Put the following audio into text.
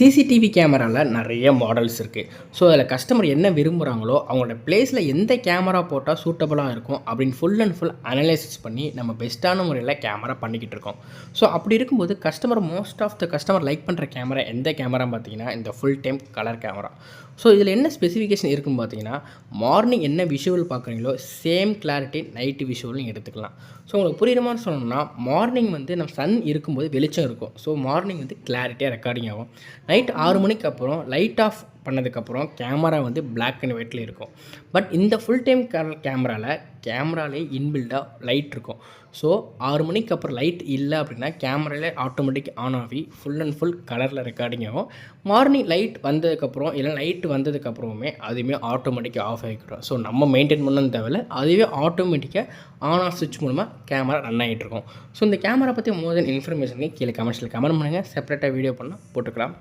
CCTV கேமராவில் நிறைய models இருக்குது. ஸோ அதில் கஸ்டமர் என்ன விரும்புகிறாங்களோ அவங்களோட பிளேஸில் எந்த கேமரா போட்டால் சூட்டபுளாக இருக்கும் அப்படின்னு ஃபுல் அண்ட் ஃபுல் அனலைசிஸ் பண்ணி நம்ம பெஸ்ட்டான முறையில் கேமரா பண்ணிக்கிட்டு இருக்கோம். ஸோ அப்படி இருக்கும்போது most of the customer like பண்ணுற கேமரா எந்த கேமரா பார்த்தீங்கன்னா இந்த full time colour camera. So இதில் என்ன ஸ்பெசிஃபிகேஷன் இருக்குன்னு பார்த்தீங்கன்னா, மார்னிங் என்ன விஷுவல் பார்க்குறீங்களோ சேம் கிளாரிட்டி நைட்டு விஷுவலும் எடுத்துக்கலாம். ஸோ உங்களுக்கு புரியுற மாதிரி சொல்லணும்னா, மார்னிங் நம்ம சன் இருக்கும்போது வெளிச்சம் இருக்கும். ஸோ மார்னிங் கிளாரிட்டியாக ரெக்கார்டிங் ஆகும். நைட் 6 மணிக்கு அப்புறம் லைட் ஆஃப் பண்ணதுக்கப்புறம் கேமரா பிளாக் அண்ட் ஒயிட்டில் இருக்கும். பட் இந்த ஃபுல் டைம் கேமராலே இன்பில்டாக லைட் இருக்கும். ஸோ 6 மணிக்கு அப்புறம் லைட் இல்லை அப்படின்னா கேமராலே ஆட்டோமேட்டிக் ஆன் ஆகி ஃபுல் அண்ட் ஃபுல் கலரில் ரெக்கார்டிங் ஆகும். மார்னிங் லைட் வந்ததுக்கப்புறம் இல்லை லைட் வந்ததுக்கப்புறமே அதுவுமே ஆட்டோமேட்டிக்காக ஆஃப் ஆகிக்கிறோம். ஸோ நம்ம மெயின்டைன் பண்ணணும் தேவையில்லை, அதுவே ஆட்டோமேட்டிக்காக ஆன் ஆஃப் சுவிட்ச் மூலமாக கேமரா ரன் ஆகிட்டு இருக்கும். ஸோ இந்த கேமரா பற்றி மோர் தென் இன்ஃபர்மேஷனுக்கு கீழே கமெண்ட்ஸில் கமெண்ட் பண்ணுங்கள். செப்பரேட்டாக வீடியோ பண்ணால் போட்டுக்கலாம்.